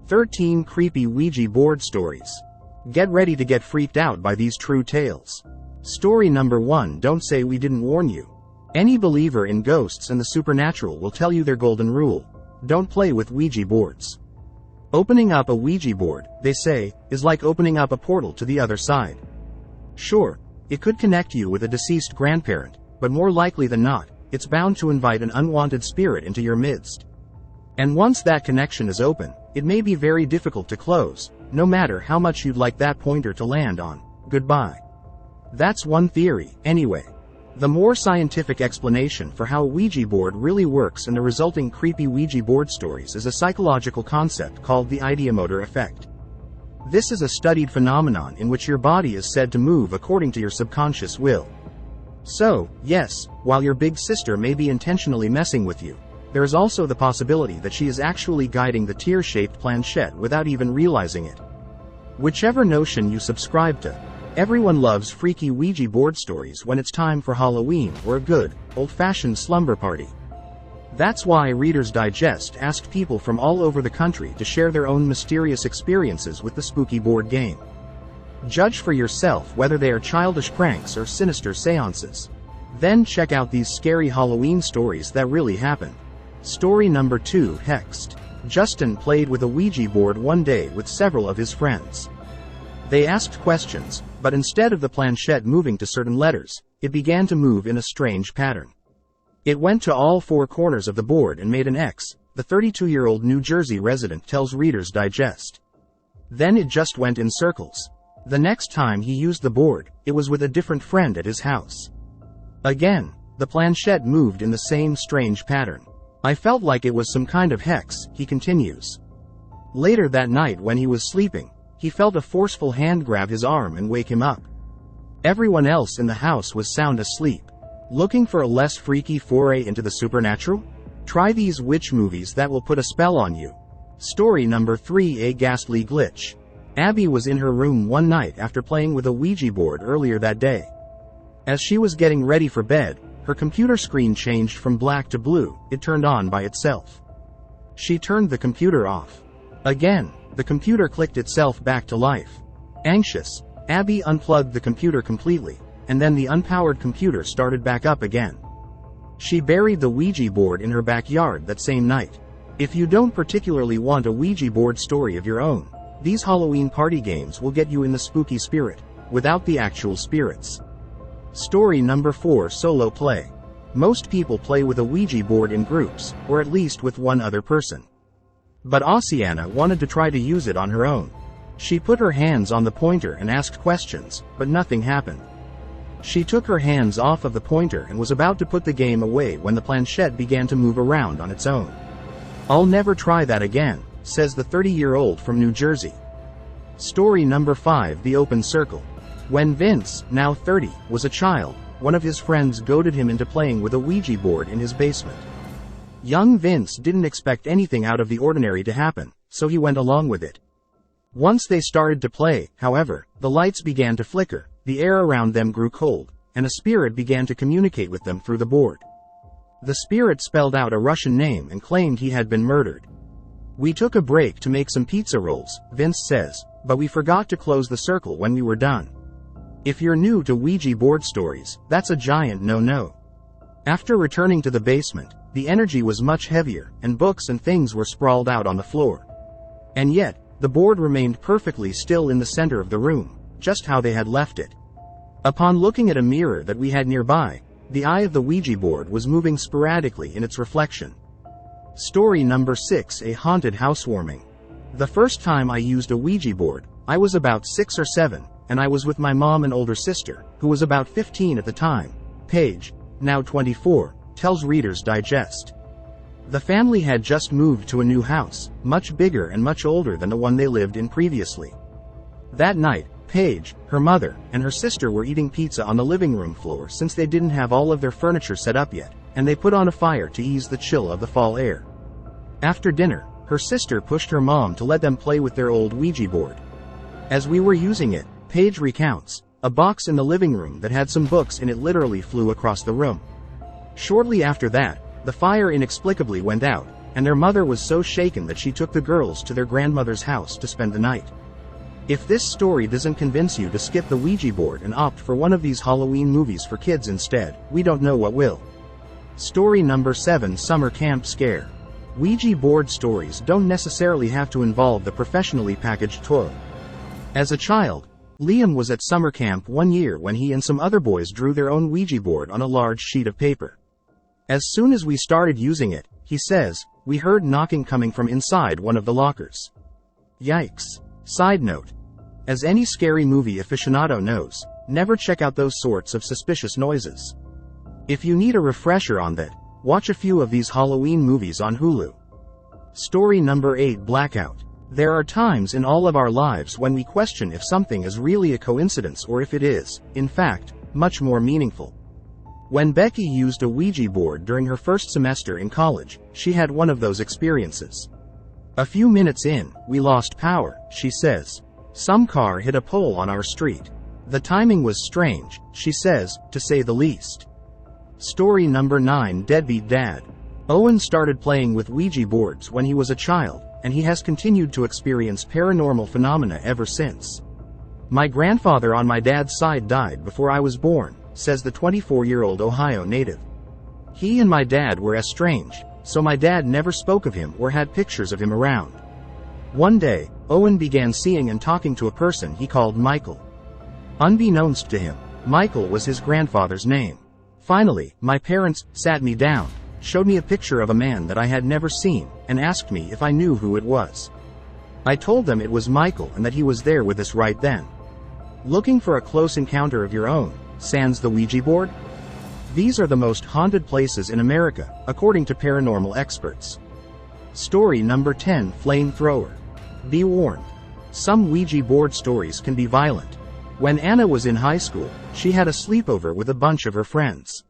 13 Creepy Ouija Board Stories. Get ready to get freaked out by these true tales. Story number 1. Don't say we didn't warn you. Any believer in ghosts and the supernatural will tell you their golden rule: don't play with Ouija boards. Opening up a Ouija board, they say, is like opening up a portal to the other side. Sure, it could connect you with a deceased grandparent, but more likely than not, it's bound to invite an unwanted spirit into your midst. And once that connection is open, it may be very difficult to close, no matter how much you'd like that pointer to land on. Goodbye. That's one theory, anyway. The more scientific explanation for how a Ouija board really works and the resulting creepy Ouija board stories is a psychological concept called the ideomotor effect. This is a studied phenomenon in which your body is said to move according to your subconscious will. So, yes, while your big sister may be intentionally messing with you, there is also the possibility that she is actually guiding the tear-shaped planchette without even realizing it. Whichever notion you subscribe to, everyone loves freaky Ouija board stories when it's time for Halloween or a good, old-fashioned slumber party. That's why Reader's Digest asked people from all over the country to share their own mysterious experiences with the spooky board game. Judge for yourself whether they are childish pranks or sinister seances. Then check out these scary Halloween stories that really happened. Story number 2. Hexed. Justin played with a Ouija board one day with several of his friends. They asked questions, but instead of the planchette moving to certain letters, it began to move in a strange pattern. It went to all 4 corners of the board and made an X, the 32-year-old New Jersey resident tells Reader's Digest. Then it just went in circles. The next time he used the board, it was with a different friend at his house. Again, the planchette moved in the same strange pattern. I felt like it was some kind of hex, he continues. Later that night when he was sleeping, he felt a forceful hand grab his arm and wake him up. Everyone else in the house was sound asleep. Looking for a less freaky foray into the supernatural? Try these witch movies that will put a spell on you. Story number 3. A ghastly glitch. Abby was in her room one night after playing with a Ouija board earlier that day. As she was getting ready for bed, her computer screen changed from black to blue. It turned on by itself. She turned the computer off. Again, the computer clicked itself back to life. Anxious, Abby unplugged the computer completely, and then the unpowered computer started back up again. She buried the Ouija board in her backyard that same night. If you don't particularly want a Ouija board story of your own, these Halloween party games will get you in the spooky spirit, without the actual spirits. Story number 4. Solo play. Most people play with a Ouija board in groups, or at least with one other person. But Oceana wanted to try to use it on her own. She put her hands on the pointer and asked questions, but nothing happened. She took her hands off of the pointer and was about to put the game away when the planchette began to move around on its own. I'll never try that again, says the 30-year-old from New Jersey. Story number 5. The Open Circle. When Vince, now 30, was a child, one of his friends goaded him into playing with a Ouija board in his basement. Young Vince didn't expect anything out of the ordinary to happen, so he went along with it. Once they started to play, however, the lights began to flicker, the air around them grew cold, and a spirit began to communicate with them through the board. The spirit spelled out a Russian name and claimed he had been murdered. We took a break to make some pizza rolls, Vince says, but we forgot to close the circle when we were done. If you're new to Ouija board stories, that's a giant no-no. After returning to the basement, the energy was much heavier, and books and things were sprawled out on the floor. And yet, the board remained perfectly still in the center of the room, just how they had left it. Upon looking at a mirror that we had nearby, the eye of the Ouija board was moving sporadically in its reflection. Story number 6. A haunted housewarming. The first time I used a Ouija board, I was about 6 or 7, and I was with my mom and older sister, who was about 15 at the time. Paige, now 24, tells Reader's Digest. The family had just moved to a new house, much bigger and much older than the one they lived in previously. That night, Paige, her mother, and her sister were eating pizza on the living room floor since they didn't have all of their furniture set up yet, and they put on a fire to ease the chill of the fall air. After dinner, her sister pushed her mom to let them play with their old Ouija board. As we were using it, Paige recounts, a box in the living room that had some books in it literally flew across the room. Shortly after that, the fire inexplicably went out, and their mother was so shaken that she took the girls to their grandmother's house to spend the night. If this story doesn't convince you to skip the Ouija board and opt for one of these Halloween movies for kids instead, we don't know what will. Story number 7: Summer Camp Scare. Ouija board stories don't necessarily have to involve the professionally packaged toy. As a child, Liam was at summer camp one year when he and some other boys drew their own Ouija board on a large sheet of paper. As soon as we started using it, he says, we heard knocking coming from inside one of the lockers. Yikes. Side note. As any scary movie aficionado knows, never check out those sorts of suspicious noises. If you need a refresher on that, watch a few of these Halloween movies on Hulu. Story number 8: Blackout. There are times in all of our lives when we question if something is really a coincidence or if it is, in fact, much more meaningful. When Becky used a Ouija board during her first semester in college, she had one of those experiences. A few minutes in, we lost power, she says. Some car hit a pole on our street. The timing was strange, she says, to say the least. Story number 9: Deadbeat Dad. Owen started playing with Ouija boards when he was a child, and he has continued to experience paranormal phenomena ever since. My grandfather on my dad's side died before I was born, says the 24-year-old Ohio native. He and my dad were estranged, so my dad never spoke of him or had pictures of him around. One day, Owen began seeing and talking to a person he called Michael. Unbeknownst to him, Michael was his grandfather's name. Finally, my parents sat me down, showed me a picture of a man that I had never seen, and asked me if I knew who it was. I told them it was Michael and that he was there with us right then. Looking for a close encounter of your own, sans the Ouija board? These are the most haunted places in America, according to paranormal experts. Story number 10: Flamethrower. Be warned. Some Ouija board stories can be violent. When Anna was in high school, she had a sleepover with a bunch of her friends.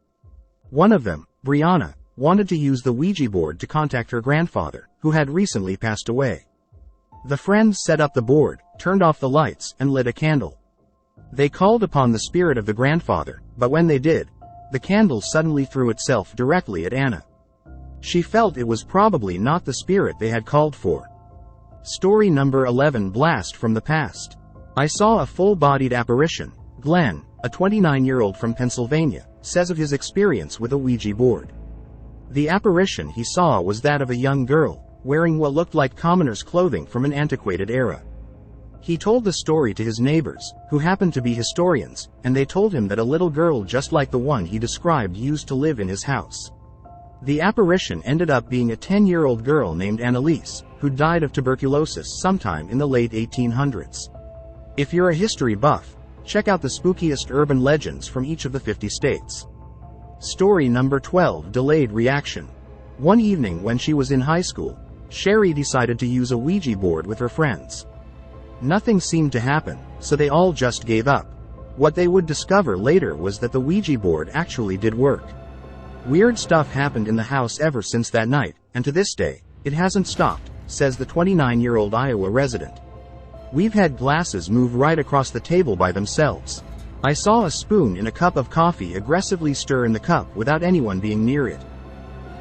One of them, Brianna, wanted to use the Ouija board to contact her grandfather, who had recently passed away. The friends set up the board, turned off the lights, and lit a candle. They called upon the spirit of the grandfather, but when they did, the candle suddenly threw itself directly at Anna. She felt it was probably not the spirit they had called for. Story number 11: Blast from the Past. I saw a full-bodied apparition. Glenn, a 29-year-old from Pennsylvania, says of his experience with a Ouija board. The apparition he saw was that of a young girl, wearing what looked like commoner's clothing from an antiquated era. He told the story to his neighbors, who happened to be historians, and they told him that a little girl just like the one he described used to live in his house. The apparition ended up being a 10-year-old girl named Annalise, who died of tuberculosis sometime in the late 1800s. If you're a history buff, check out the spookiest urban legends from each of the 50 states. Story number 12: Delayed Reaction. One evening when she was in high school, Sherry decided to use a Ouija board with her friends. Nothing seemed to happen, so they all just gave up. What they would discover later was that the Ouija board actually did work. Weird stuff happened in the house ever since that night, and to this day, it hasn't stopped, says the 29-year-old Iowa resident. We've had glasses move right across the table by themselves. I saw a spoon in a cup of coffee aggressively stir in the cup without anyone being near it.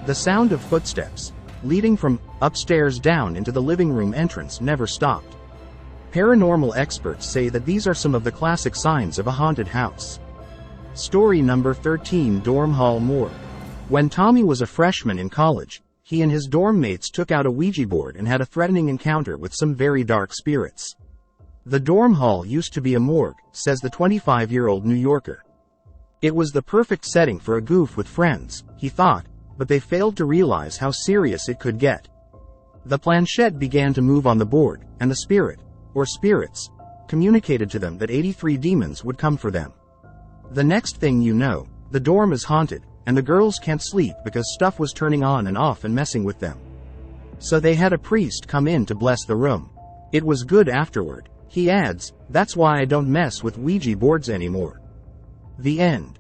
The sound of footsteps, leading from upstairs down into the living room entrance, never stopped. Paranormal experts say that these are some of the classic signs of a haunted house. Story number 13: Dorm Hall Morgue. When Tommy was a freshman in college, he and his dorm mates took out a Ouija board and had a threatening encounter with some very dark spirits. The dorm hall used to be a morgue, says the 25-year-old New Yorker. It was the perfect setting for a goof with friends, he thought, but they failed to realize how serious it could get. The planchette began to move on the board, and the spirit, or spirits, communicated to them that 83 demons would come for them. The next thing you know, the dorm is haunted, and the girls can't sleep because stuff was turning on and off and messing with them. So they had a priest come in to bless the room. It was good afterward. He adds, "That's why I don't mess with Ouija boards anymore." The end.